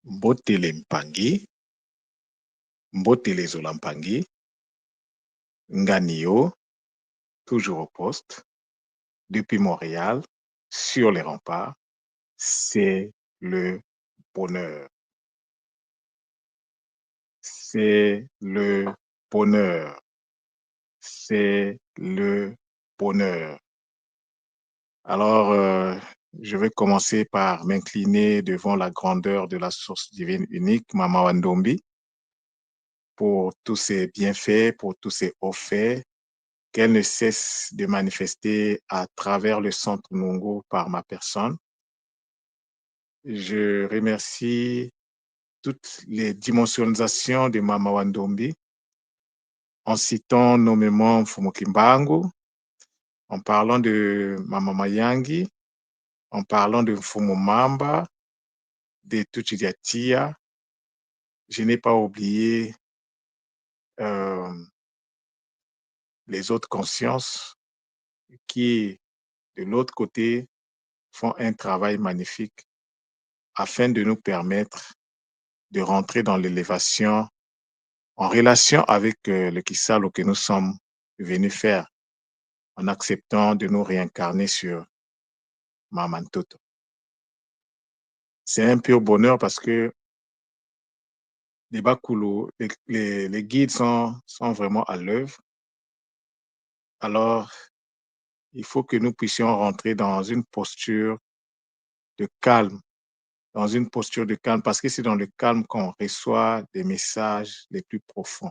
Mbotele Mpangi, Mbotele Zola Mpangi, Nganio, toujours au poste, depuis Montréal, sur les remparts, c'est le bonheur. C'est le bonheur. C'est le bonheur. Alors, je vais commencer par m'incliner devant la grandeur de la source divine unique, Mama Wandombi, pour tous ses bienfaits, pour tous ses hauts faits, qu'elle ne cesse de manifester à travers le centre Nungo par ma personne. Je remercie toutes les dimensionisations de Mama Wandombi en citant nommément Mfumukimbangu, en parlant de Mama Mayangi, en parlant de Mfumumamba, de Tuchidiatia. Je n'ai pas oublié les autres consciences qui, de l'autre côté, font un travail magnifique afin de nous permettre de rentrer dans l'élévation en relation avec le Kisalo que nous sommes venus faire en acceptant de nous réincarner sur Mamantoto. C'est un pur bonheur parce que les Bakoulou, les guides sont vraiment à l'œuvre. Alors, il faut que nous puissions rentrer dans une posture de calme, parce que c'est dans le calme qu'on reçoit des messages les plus profonds.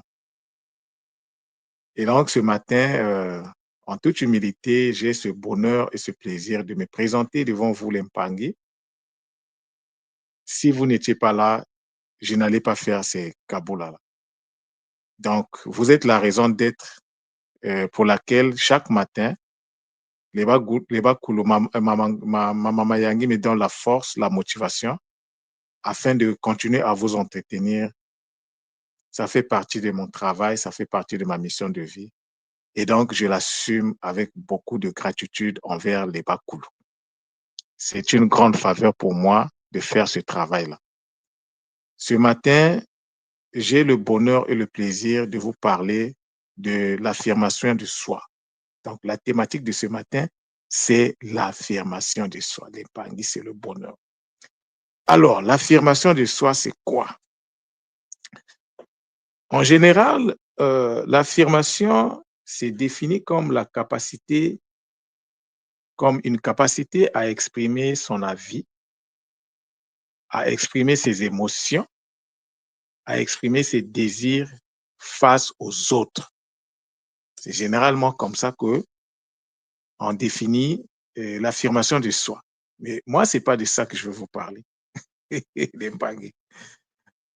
Et donc, ce matin, en toute humilité, j'ai ce bonheur et ce plaisir de me présenter devant vous, les Mpangi. Si vous n'étiez pas là, je n'allais pas faire ces Kaboula-là. Donc, vous êtes la raison d'être pour laquelle chaque matin, les Bakoulou, Mama Yangi me donne la force, la motivation, afin de continuer à vous entretenir. Ça fait partie de mon travail, ça fait partie de ma mission de vie. Et donc, je l'assume avec beaucoup de gratitude envers les Bakoulou. C'est une grande faveur pour moi de faire ce travail-là. Ce matin, j'ai le bonheur et le plaisir de vous parler de l'affirmation de soi. Donc, la thématique de ce matin, c'est l'affirmation de soi. L'épargne, c'est le bonheur. Alors, l'affirmation de soi, c'est quoi? En général, l'affirmation, c'est défini comme la capacité, comme une capacité à exprimer son avis, à exprimer ses émotions, à exprimer ses désirs face aux autres. C'est généralement comme ça que on définit l'affirmation de soi. Mais moi, c'est pas de ça que je veux vous parler.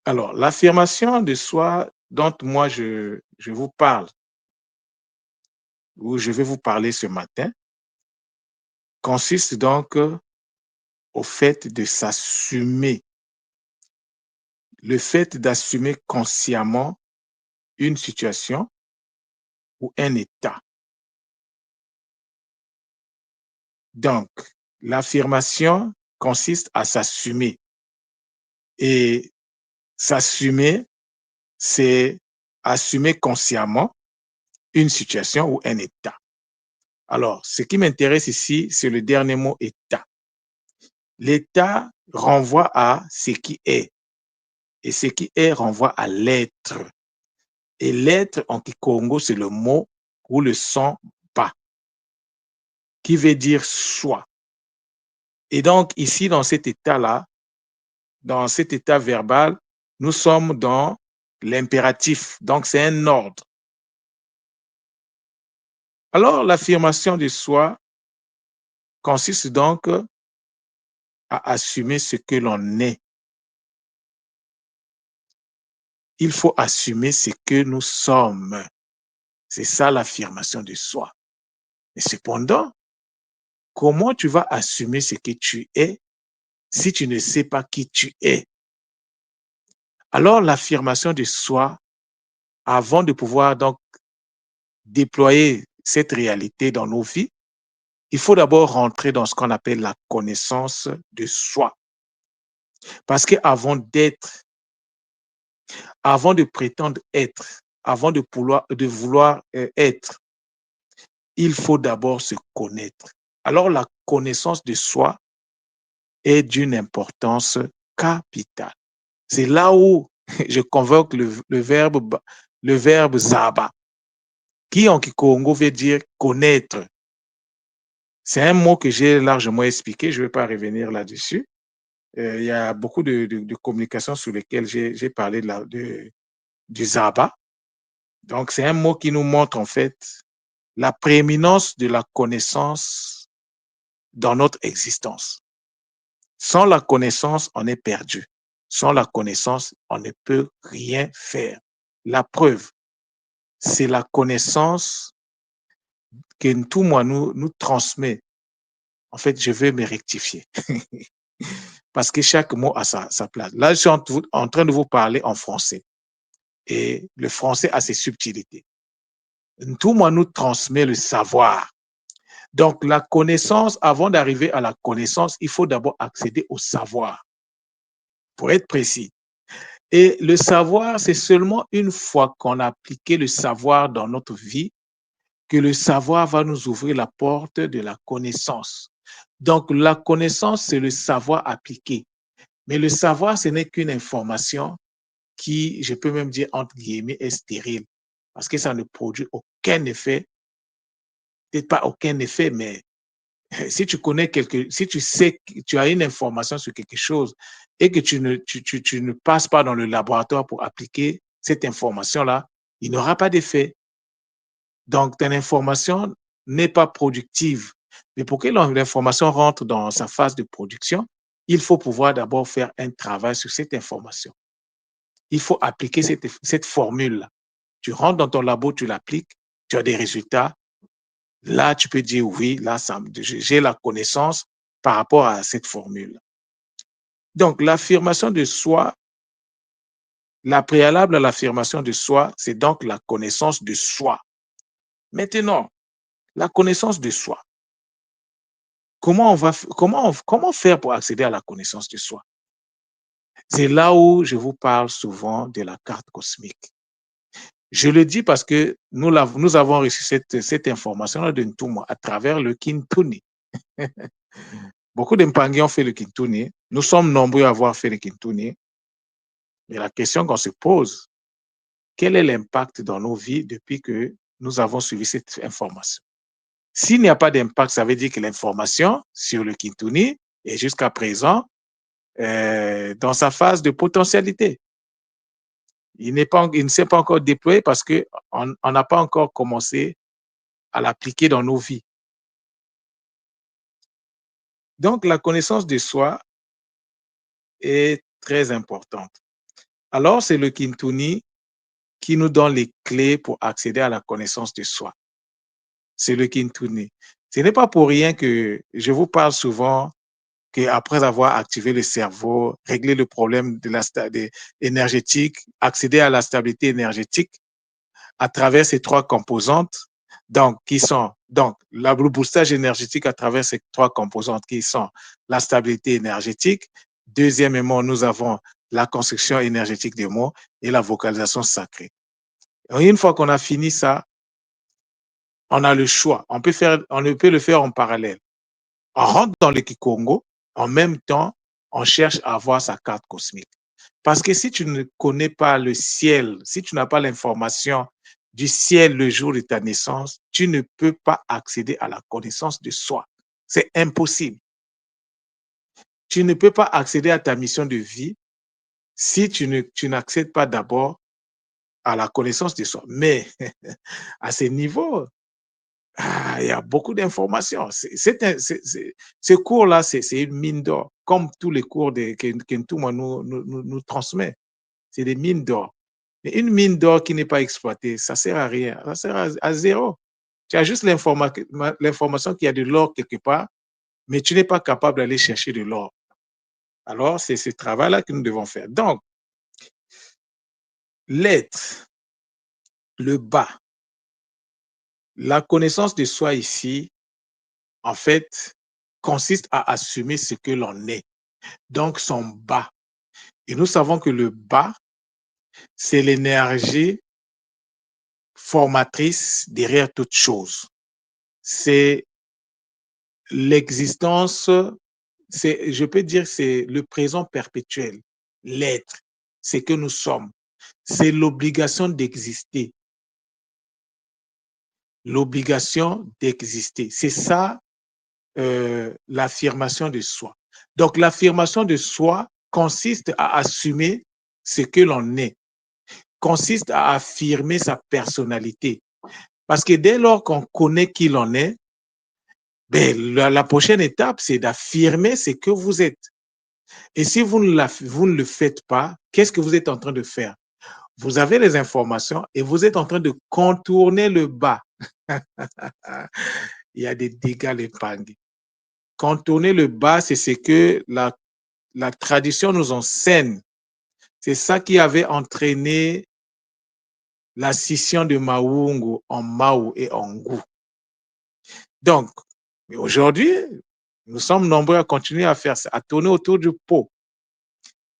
Alors, l'affirmation de soi dont moi je vous parle, ou je vais vous parler ce matin, consiste donc au fait de s'assumer, le fait d'assumer consciemment une situation ou un état. Donc, l'affirmation consiste à s'assumer. Et s'assumer, c'est assumer consciemment une situation ou un état. Alors, ce qui m'intéresse ici, c'est le dernier mot état. L'état renvoie à ce qui est. Et ce qui est renvoie à l'être. Et l'être en Kikongo, c'est le mot ou le son ba, qui veut dire soi. Et donc, ici, dans cet état-là, dans cet état verbal, nous sommes dans l'impératif. Donc, c'est un ordre. Alors, l'affirmation de soi consiste donc à assumer ce que l'on est. Il faut assumer ce que nous sommes. C'est ça l'affirmation de soi. Mais cependant, comment tu vas assumer ce que tu es si tu ne sais pas qui tu es? Alors, l'affirmation de soi, avant de pouvoir donc déployer cette réalité dans nos vies, il faut d'abord rentrer dans ce qu'on appelle la connaissance de soi. Parce qu'avant d'être, avant de prétendre être, avant de vouloir être, il faut d'abord se connaître. Alors la connaissance de soi est d'une importance capitale. C'est là où je convoque le verbe zaba, qui en Kikongo veut dire connaître. C'est un mot que j'ai largement expliqué, je ne vais pas revenir là-dessus. Il y a beaucoup de communications sur lesquelles j'ai parlé du zaba. Donc, c'est un mot qui nous montre en fait la prééminence de la connaissance dans notre existence. Sans la connaissance, on est perdu. Sans la connaissance, on ne peut rien faire. La preuve, c'est la connaissance que tout moi nous transmet. En fait, je veux me rectifier. Parce que chaque mot a sa place. Là, je suis en train de vous parler en français. Et le français a ses subtilités. Tout moi nous transmet le savoir. Donc, la connaissance, avant d'arriver à la connaissance, il faut d'abord accéder au savoir, pour être précis. Et le savoir, c'est seulement une fois qu'on a appliqué le savoir dans notre vie que le savoir va nous ouvrir la porte de la connaissance. Donc, la connaissance, c'est le savoir appliqué. Mais le savoir, ce n'est qu'une information qui, je peux même dire, entre guillemets, est stérile. Parce que ça ne produit aucun effet, peut-être pas aucun effet, mais si tu connais si tu sais, tu as une information sur quelque chose et que tu ne passes pas dans le laboratoire pour appliquer cette information-là, il n'aura pas d'effet. Donc, ton information n'est pas productive. Mais pour que l'information rentre dans sa phase de production, il faut pouvoir d'abord faire un travail sur cette information. Il faut appliquer cette formule-là. Tu rentres dans ton labo, tu l'appliques, tu as des résultats. Là, tu peux dire oui, là, j'ai la connaissance par rapport à cette formule. Donc, l'affirmation de soi, la préalable à l'affirmation de soi, c'est donc la connaissance de soi. Maintenant, la connaissance de soi. Comment faire pour accéder à la connaissance de soi? C'est là où je vous parle souvent de la carte cosmique. Je le dis parce que nous avons reçu cette information de Ntouma à travers le Kintuni. Beaucoup d'Impangi ont fait le Kintuni. Nous sommes nombreux à avoir fait le Kintuni. Mais la question qu'on se pose, quel est l'impact dans nos vies depuis que nous avons suivi cette information? S'il n'y a pas d'impact, ça veut dire que l'information sur le Kintuni est jusqu'à présent dans sa phase de potentialité. Il ne s'est pas encore déployé parce qu'on n'a pas encore commencé à l'appliquer dans nos vies. Donc, la connaissance de soi est très importante. Alors, c'est le Kintuni qui nous donne les clés pour accéder à la connaissance de soi. C'est le Kintuni. Ce n'est pas pour rien que je vous parle souvent qu'après avoir activé le cerveau, réglé le problème énergétique, accéder à la stabilité énergétique à travers ces trois composantes, donc qui sont donc le boostage énergétique à travers ces trois composantes qui sont la stabilité énergétique. Deuxièmement, nous avons la construction énergétique des mots et la vocalisation sacrée. Et une fois qu'on a fini ça, on a le choix. On peut le faire en parallèle. On rentre dans le Kikongo, en même temps, on cherche à avoir sa carte cosmique. Parce que si tu ne connais pas le ciel, si tu n'as pas l'information du ciel le jour de ta naissance, tu ne peux pas accéder à la connaissance de soi. C'est impossible. Tu ne peux pas accéder à ta mission de vie si tu n'accèdes pas d'abord à la connaissance de soi. Mais à ce niveau, il y a beaucoup d'informations. Ce cours-là, c'est une mine d'or, comme tous les cours que Ntouma nous transmet. C'est des mines d'or. Mais une mine d'or qui n'est pas exploitée, ça ne sert à rien, ça sert à zéro. Tu as juste l'information qu'il y a de l'or quelque part, mais tu n'es pas capable d'aller chercher de l'or. Alors, c'est ce travail-là que nous devons faire. Donc, l'être, le bas, la connaissance de soi ici, en fait, consiste à assumer ce que l'on est. Donc, son bas. Et nous savons que le bas, c'est l'énergie formatrice derrière toute chose. C'est l'existence, c'est, je peux dire, c'est le présent perpétuel, l'être, c'est que nous sommes. C'est l'obligation d'exister, l'obligation d'exister. C'est ça, l'affirmation de soi. Donc, l'affirmation de soi consiste à assumer ce que l'on est, consiste à affirmer sa personnalité. Parce que dès lors qu'on connaît qui l'on est, ben, la prochaine étape, c'est d'affirmer ce que vous êtes. Et si vous ne le faites pas, qu'est-ce que vous êtes en train de faire? Vous avez les informations et vous êtes en train de contourner le bas. Il y a des dégâts, les pangues. Contourner le bas, c'est ce que la tradition nous enseigne. C'est ça qui avait entraîné la scission de Maungu en Mao et en Ngu. Donc, aujourd'hui, nous sommes nombreux à continuer à faire ça, à tourner autour du pot.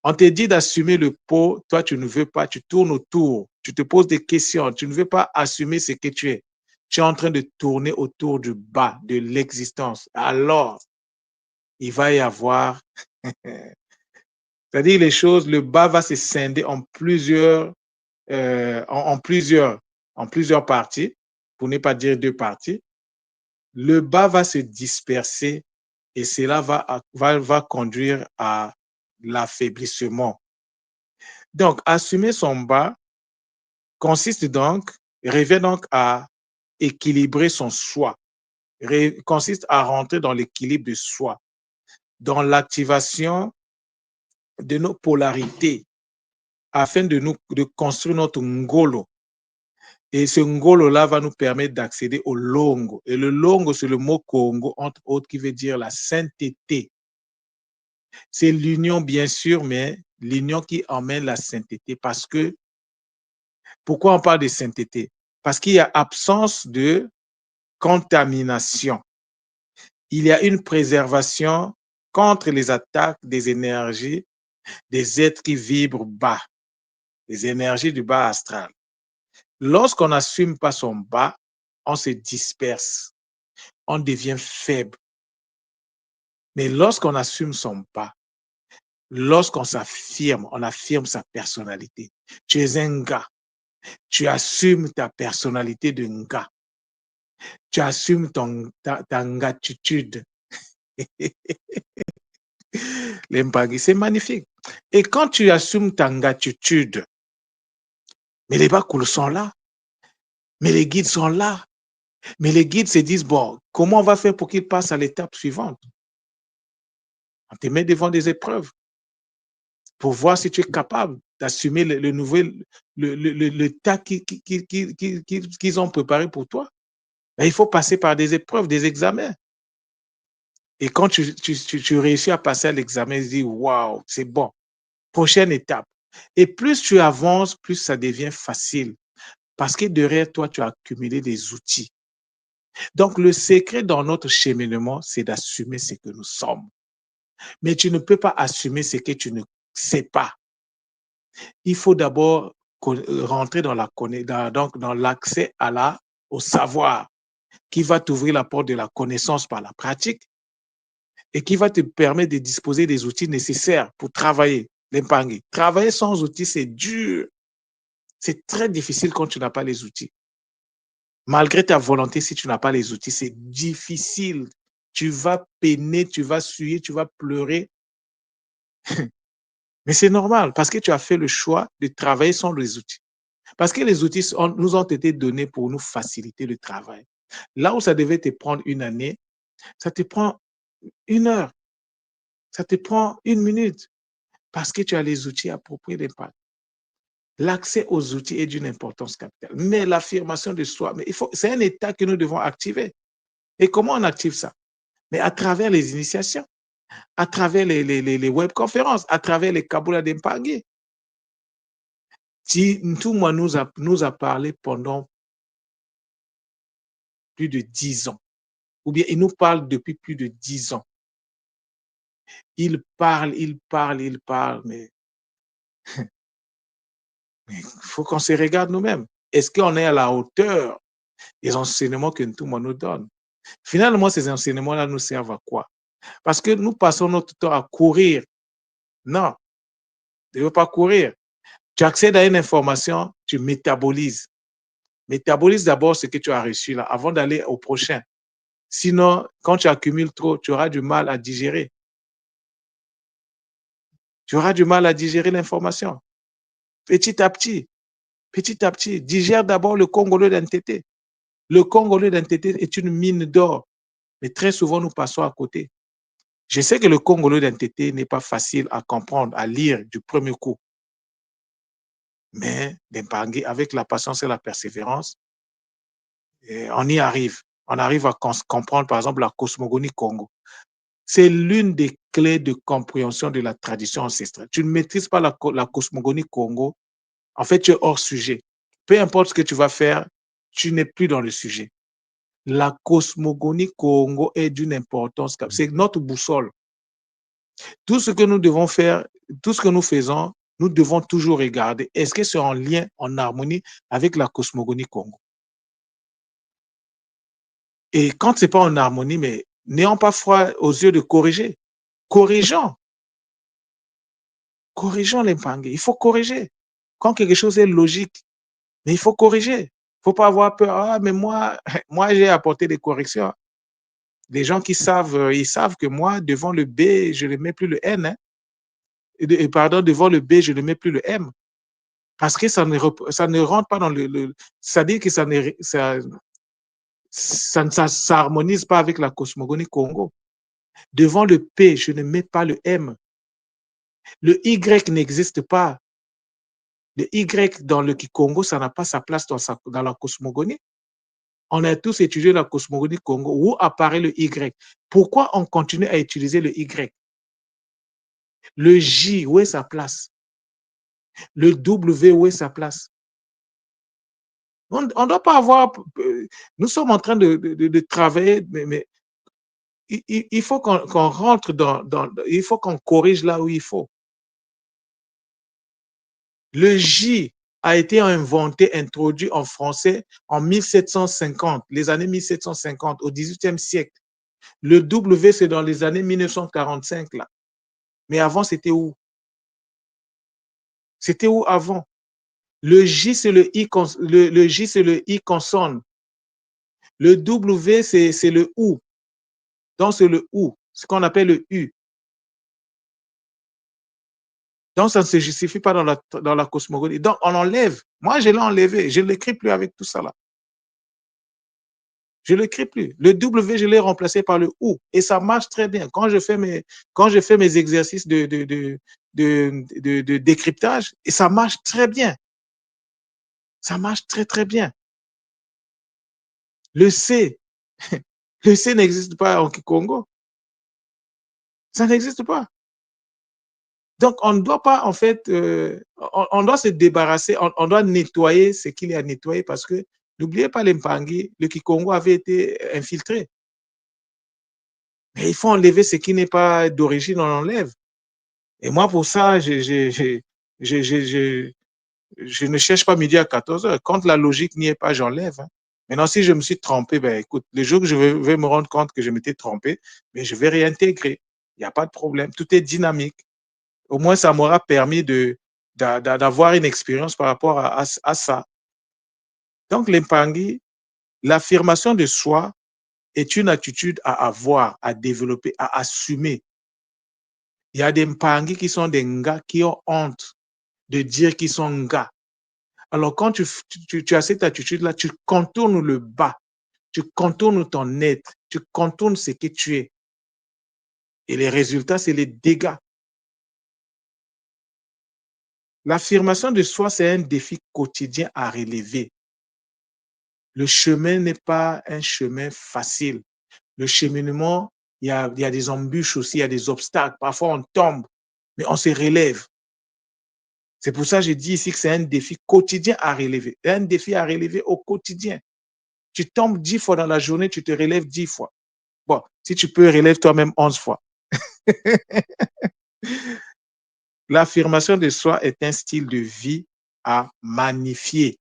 On te dit d'assumer le pot, toi tu ne veux pas, tu tournes autour, tu te poses des questions, tu ne veux pas assumer ce que tu es. Tu es en train de tourner autour du bas, de l'existence. Alors, il va y avoir, c'est-à-dire les choses, le bas va se scinder en plusieurs parties, pour ne pas dire deux parties. Le bas va se disperser et cela va conduire à l'affaiblissement. Donc, assumer son bas revient donc à équilibrer son soi, consiste à rentrer dans l'équilibre de soi, dans l'activation de nos polarités, afin de construire notre ngolo. Et ce ngolo-là va nous permettre d'accéder au longo. Et le longo, c'est le mot Congo, entre autres, qui veut dire la sainteté. C'est l'union, bien sûr, mais l'union qui emmène la sainteté. Parce que, pourquoi on parle de sainteté? Parce qu'il y a absence de contamination. Il y a une préservation contre les attaques des énergies des êtres qui vibrent bas, les énergies du bas astral. Lorsqu'on n'assume pas son bas, on se disperse, on devient faible. Mais lorsqu'on assume son bas, lorsqu'on s'affirme, on affirme sa personnalité. Tu es un gars, tu assumes ta personnalité de gars, tu assumes ta gratitude. L'empagui, c'est magnifique. Et quand tu assumes ta gratitude, mais les Bakoul sont là, mais les guides sont là, mais les guides se disent, bon, comment on va faire pour qu'ils passent à l'étape suivante? On te met devant des épreuves pour voir si tu es capable d'assumer le tas qu'ils ont préparé pour toi. Mais il faut passer par des épreuves, des examens. Et quand tu réussis à passer à l'examen, tu dis, waouh, c'est bon. Prochaine étape. Et plus tu avances, plus ça devient facile. Parce que derrière toi, tu as accumulé des outils. Donc, le secret dans notre cheminement, c'est d'assumer ce que nous sommes. Mais tu ne peux pas assumer ce que tu ne sais pas. Il faut d'abord rentrer dans dans l'accès au savoir, qui va t'ouvrir la porte de la connaissance par la pratique et qui va te permettre de disposer des outils nécessaires pour travailler. L'empangé. Travailler sans outils, c'est dur. C'est très difficile quand tu n'as pas les outils. Malgré ta volonté, si tu n'as pas les outils, c'est difficile. Tu vas peiner, tu vas suer, tu vas pleurer. Mais c'est normal parce que tu as fait le choix de travailler sans les outils. Parce que les outils nous ont été donnés pour nous faciliter le travail. Là où ça devait te prendre une année, ça te prend 1 heure, ça te prend 1 minute parce que tu as les outils appropriés d'impact. L'accès aux outils est d'une importance capitale. Mais l'affirmation de soi, c'est un état que nous devons activer. Et comment on active ça? Mais à travers les initiations, à travers les webconférences, à travers les Kabula d'Empangé. Ntouma nous a parlé pendant plus de 10 ans. Ou bien il nous parle depuis plus de 10 ans. Il parle, mais Mais il faut qu'on se regarde nous-mêmes. Est-ce qu'on est à la hauteur des enseignements que tout le monde nous donne? Finalement, ces enseignements-là nous servent à quoi? Parce que nous passons notre temps à courir. Non, tu ne veux pas courir. Tu accèdes à une information, tu métabolises. Métabolise d'abord ce que tu as reçu là, avant d'aller au prochain. Sinon, quand tu accumules trop, tu auras du mal à digérer. Tu auras du mal à digérer l'information. Petit à petit, petit à petit, digère d'abord le Congolais d'NTT. Le Congolais d'NTT est une mine d'or, mais très souvent, nous passons à côté. Je sais que le Congolais d'NTT n'est pas facile à comprendre, à lire du premier coup, mais avec la patience et la persévérance, on y arrive. On arrive à comprendre, par exemple, la cosmogonie Congo. C'est l'une des clés de compréhension de la tradition ancestrale. Tu ne maîtrises pas la cosmogonie Congo, en fait, tu es hors sujet. Peu importe ce que tu vas faire, tu n'es plus dans le sujet. La cosmogonie Congo est d'une importance, c'est notre boussole. Tout ce que nous devons faire, tout ce que nous faisons, nous devons toujours regarder, est-ce que c'est en lien, en harmonie avec la cosmogonie Congo? Et quand ce n'est pas en harmonie, mais n'ayons pas froid aux yeux de corriger. Corrigeons, corrigeons les Mpangé. Il faut corriger. Quand quelque chose est logique, mais il faut corriger. Il ne faut pas avoir peur. Ah, mais moi, moi j'ai apporté des corrections. Les gens qui savent, ils savent que moi, devant le B, je ne mets plus le N. Hein. Et pardon, devant le B, je ne mets plus le M. Parce que ça ne rentre pas dans c'est-à-dire que ça ne s'harmonise pas avec la cosmogonie Congo. Devant le P, je ne mets pas le M. Le Y n'existe pas. Le Y dans le Kikongo, ça n'a pas sa place dans la cosmogonie. On a tous étudié la cosmogonie Congo. Où apparaît le Y? Pourquoi on continue à utiliser le Y? Le J, où est sa place? Le W, où est sa place? On ne doit pas avoir... Nous sommes en train de travailler, mais il faut qu'on rentre il faut qu'on corrige là où il faut. Le J a été inventé, introduit en français en 1750, les années 1750, au 18e siècle. Le W, c'est dans les années 1945, là. Mais avant, c'était où? C'était où avant? Le J, c'est le J, c'est le I consonne. Le W, c'est le OU. Donc, c'est le OU, ce qu'on appelle le U. Donc, ça ne se justifie pas dans la cosmogonie. Donc, on enlève. Moi, je l'ai enlevé. Je ne l'écris plus avec tout ça là. Je ne l'écris plus. Le W, je l'ai remplacé par le OU. Et ça marche très bien. Quand je fais mes exercices de décryptage, et ça marche très bien. Ça marche très, très bien. Le C, le C n'existe pas en Kikongo. Ça n'existe pas. Donc, on ne doit pas, en fait, on doit se débarrasser, on doit nettoyer ce qu'il y a à nettoyer parce que n'oubliez pas les Mpangé, le Kikongo avait été infiltré. Mais il faut enlever ce qui n'est pas d'origine, on enlève. Et moi, pour ça, je ne cherche pas midi à 14 heures. Quand la logique n'y est pas, j'enlève. Hein. Maintenant, si je me suis trompé, ben, écoute, le jour que je vais me rendre compte que je m'étais trompé, mais je vais réintégrer. Il n'y a pas de problème. Tout est dynamique. Au moins, ça m'aura permis d'avoir une expérience par rapport à ça. Donc, l'Empangui, l'affirmation de soi est une attitude à avoir, à développer, à assumer. Il y a des Mpangi qui sont des Nga qui ont honte de dire qu'ils sont Nga. Alors, quand tu as cette attitude-là, tu contournes le bas, tu contournes ton être, tu contournes ce que tu es. Et les résultats, c'est les dégâts. L'affirmation de soi, c'est un défi quotidien à relever. Le chemin n'est pas un chemin facile. Le cheminement, il y a des embûches aussi, il y a des obstacles. Parfois, on tombe, mais on se relève. C'est pour ça que je dis ici que c'est un défi quotidien à relever. Un défi à relever au quotidien. Tu tombes 10 fois dans la journée, tu te relèves 10 fois. Bon, si tu peux, relève toi-même 11 fois. l'affirmation de soi est un style de vie à magnifier.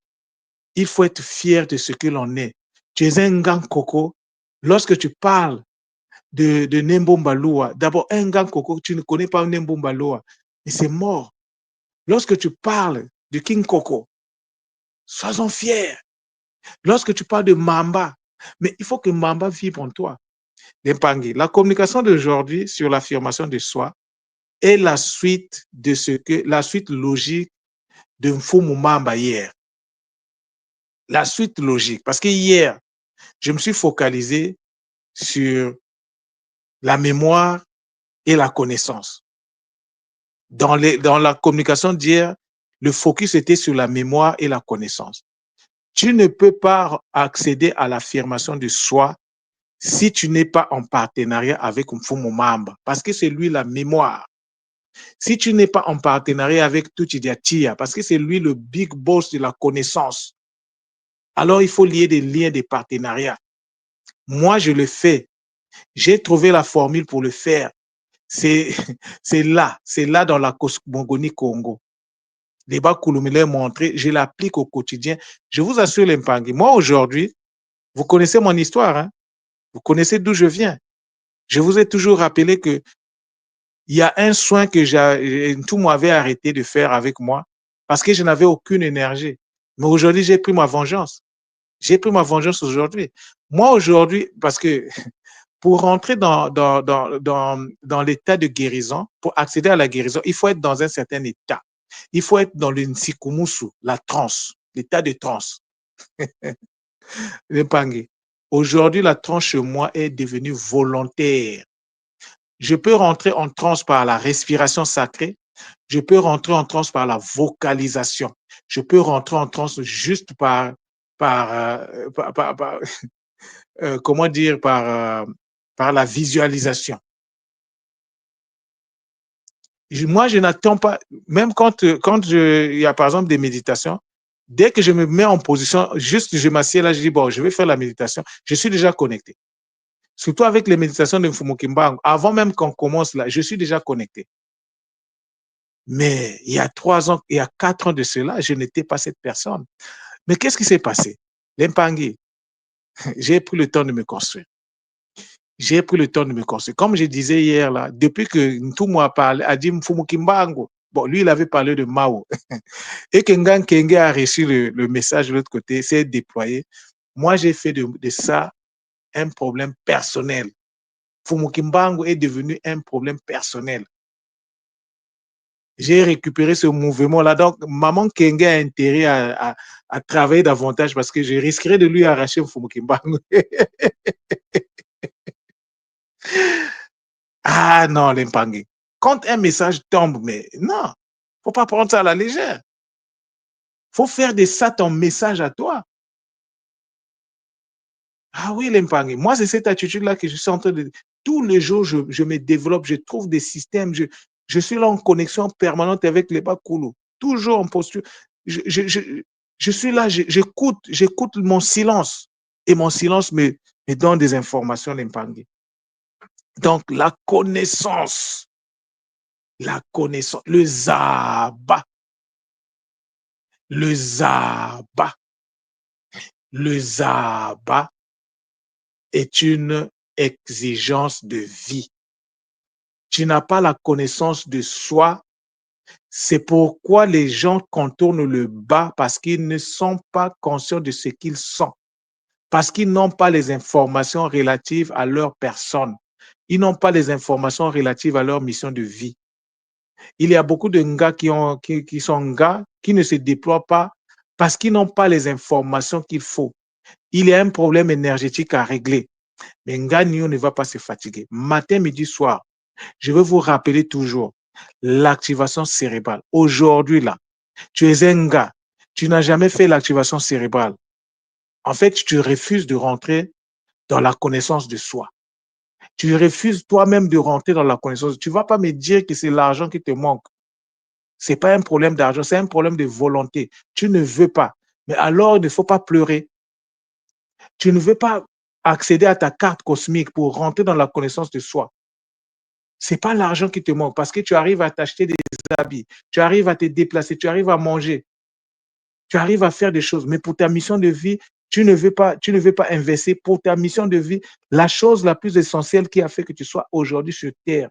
Il faut être fier de ce que l'on est. Tu es un gang coco. Lorsque tu parles de Nembomba Loa, d'abord, un gang coco, tu ne connais pas Nembomba Loa, mais c'est mort. Lorsque tu parles de King Coco, sois-en fier. Lorsque tu parles de Mamba, mais il faut que Mamba vive en toi. La communication d'aujourd'hui sur l'affirmation de soi est la suite de ce que, la suite logique de Mfumu Mamba hier. La suite logique. Parce que hier, je me suis focalisé sur la mémoire et la connaissance. Dans la communication d'hier, le focus était sur la mémoire et la connaissance. Tu ne peux pas accéder à l'affirmation de soi si tu n'es pas en partenariat avec Mfumu Mamba, parce que c'est lui la mémoire. Si tu n'es pas en partenariat avec Tuchidiatia, parce que c'est lui le big boss de la connaissance, alors il faut lier des liens de partenariat. Moi, je le fais. J'ai trouvé la formule pour le faire. C'est là dans la cosmogonie Congo. Débat Kouloumele montré, je l'applique au quotidien. Je vous assure, les Mpangi, moi aujourd'hui, vous connaissez mon histoire, hein? Vous connaissez d'où je viens. Je vous ai toujours rappelé que il y a un soin que tout m'avait arrêté de faire avec moi parce que je n'avais aucune énergie. Mais aujourd'hui, j'ai pris ma vengeance. J'ai pris ma vengeance aujourd'hui. Moi, aujourd'hui, parce que pour rentrer dans l'état de guérison, pour accéder à la guérison, il faut être dans un certain état. Il faut être dans le nsikumusu, la transe, l'état de transe. Aujourd'hui, la transe chez moi est devenue volontaire. Je peux rentrer en transe par la respiration sacrée. Je peux rentrer en transe par la vocalisation. Je peux rentrer en transe juste comment dire, par la visualisation. Moi, je n'attends pas, même quand il y a par exemple des méditations, dès que je me mets en position, juste je m'assieds là, je dis, bon, je vais faire la méditation, je suis déjà connecté. Surtout avec les méditations de Mfumu Kimbangu, avant même qu'on commence là, je suis déjà connecté. Mais il y a 3 ans, il y a 4 ans de cela, je n'étais pas cette personne. Mais qu'est-ce qui s'est passé? L'Impangi, j'ai pris le temps de me construire. J'ai pris le temps de me construire. Comme je disais hier, là, depuis que Ntumu a dit Mfumu Kimbangu, bon, lui, il avait parlé de Mao. Et que Ngan Kenge a reçu le message de l'autre côté, s'est déployé. Moi, j'ai fait de ça un problème personnel. Mfumu Kimbangu est devenu un problème personnel. J'ai récupéré ce mouvement-là. Donc, maman Kenge a intérêt à travailler davantage parce que je risquerais de lui arracher Mfumu Kimbangu. Ah non, l'Impangi. Quand un message tombe, mais non, faut pas prendre ça à la légère. Faut faire de ça ton message à toi. Ah oui, l'Impangi. Moi, c'est cette attitude-là que je suis en train de... Tous les jours, je me développe, je trouve des systèmes, je suis là en connexion permanente avec les Bakulu, toujours en posture. Je suis là, j'écoute mon silence. Et mon silence me donne des informations, l'Impangi. Donc, la connaissance, le zaba, le zaba est une exigence de vie. Tu n'as pas la connaissance de soi. C'est pourquoi les gens contournent le bas parce qu'ils ne sont pas conscients de ce qu'ils sont, parce qu'ils n'ont pas les informations relatives à leur personne. Ils n'ont pas les informations relatives à leur mission de vie. Il y a beaucoup de gars qui sont gars qui ne se déploient pas parce qu'ils n'ont pas les informations qu'il faut. Il y a un problème énergétique à régler. Mais Nganio ne va pas se fatiguer. Matin, midi, soir, je veux vous rappeler toujours l'activation cérébrale. Aujourd'hui, là, tu es un gars, tu n'as jamais fait l'activation cérébrale. En fait, tu refuses de rentrer dans la connaissance de soi. Tu refuses toi-même de rentrer dans la connaissance. Tu ne vas pas me dire que c'est l'argent qui te manque. Ce n'est pas un problème d'argent, c'est un problème de volonté. Tu ne veux pas. Mais alors, il ne faut pas pleurer. Tu ne veux pas accéder à ta carte cosmique pour rentrer dans la connaissance de soi. Ce n'est pas l'argent qui te manque parce que tu arrives à t'acheter des t'habilles, tu arrives à te déplacer, tu arrives à manger, tu arrives à faire des choses. Mais pour ta mission de vie, tu ne veux pas investir pour ta mission de vie, la chose la plus essentielle qui a fait que tu sois aujourd'hui sur terre.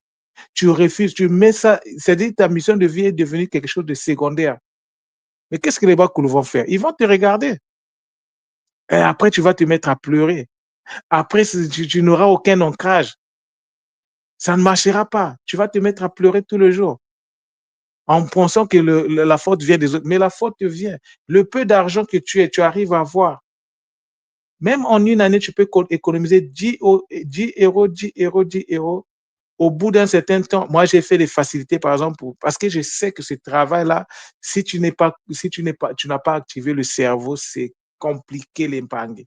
Tu refuses, tu mets ça, c'est-à-dire ta mission de vie est devenue quelque chose de secondaire. Mais qu'est-ce que les Bakoulou vont faire? Ils vont te regarder. Et après, tu vas te mettre à pleurer. Après, tu n'auras aucun ancrage. Ça ne marchera pas. Tu vas te mettre à pleurer tout le jour en pensant que la faute vient des autres. Mais la faute te vient. Le peu d'argent que tu arrives à avoir, même en une année, tu peux économiser 10 euros, 10 euros, 10 euros. Au bout d'un certain temps, moi, j'ai fait des facilités, par exemple, parce que je sais que ce travail-là, si tu n'as pas activé le cerveau, c'est compliqué l'épargne.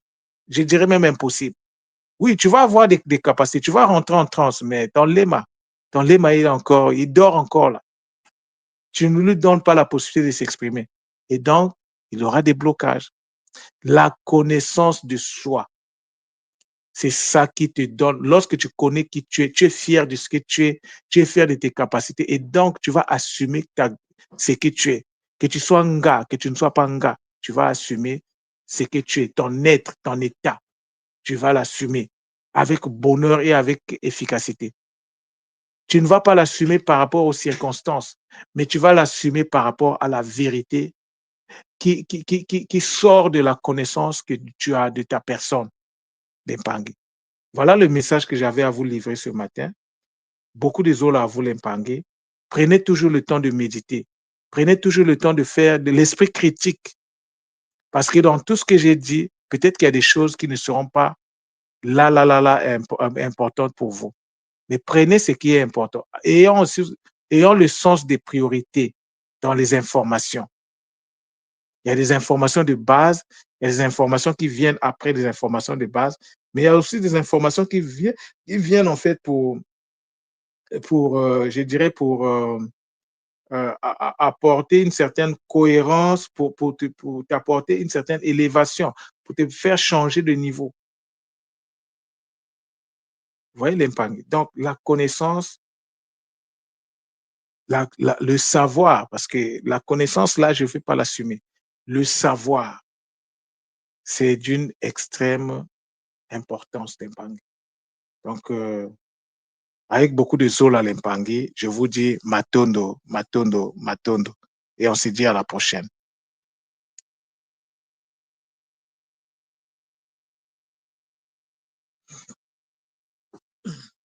Je dirais même impossible. Oui, tu vas avoir des capacités, tu vas rentrer en transe, mais ton lema, il dort encore là. Tu ne lui donnes pas la possibilité de s'exprimer. Et donc, il aura des blocages. La connaissance de soi, c'est ça qui te donne, lorsque tu connais qui tu es fier de ce que tu es fier de tes capacités et donc tu vas assumer ce que tu es. Que tu sois un gars, que tu ne sois pas un gars, tu vas assumer ce que tu es, ton être, ton état, tu vas l'assumer avec bonheur et avec efficacité. Tu ne vas pas l'assumer par rapport aux circonstances, mais tu vas l'assumer par rapport à la vérité qui sort de la connaissance que tu as de ta personne, d'Empangé. Voilà le message que j'avais à vous livrer ce matin. Beaucoup de zola à vous l'Empangé. Prenez toujours le temps de méditer. Prenez toujours le temps de faire de l'esprit critique. Parce que dans tout ce que j'ai dit, peut-être qu'il y a des choses qui ne seront pas importantes pour vous. Mais prenez ce qui est important. Ayons le sens des priorités dans les informations. Il y a des informations de base, il y a des informations qui viennent après des informations de base, mais il y a aussi des informations qui viennent en fait je dirais, apporter une certaine cohérence, pour t'apporter une certaine élévation, pour te faire changer de niveau. Vous voyez l'impact. Donc, la connaissance, le savoir, parce que la connaissance, là, je ne vais pas l'assumer. Le savoir, c'est d'une extrême importance d'impact. Donc, avec beaucoup de Zola Lempangui, je vous dis Matondo, Matondo, Matondo. Et on se dit à la prochaine.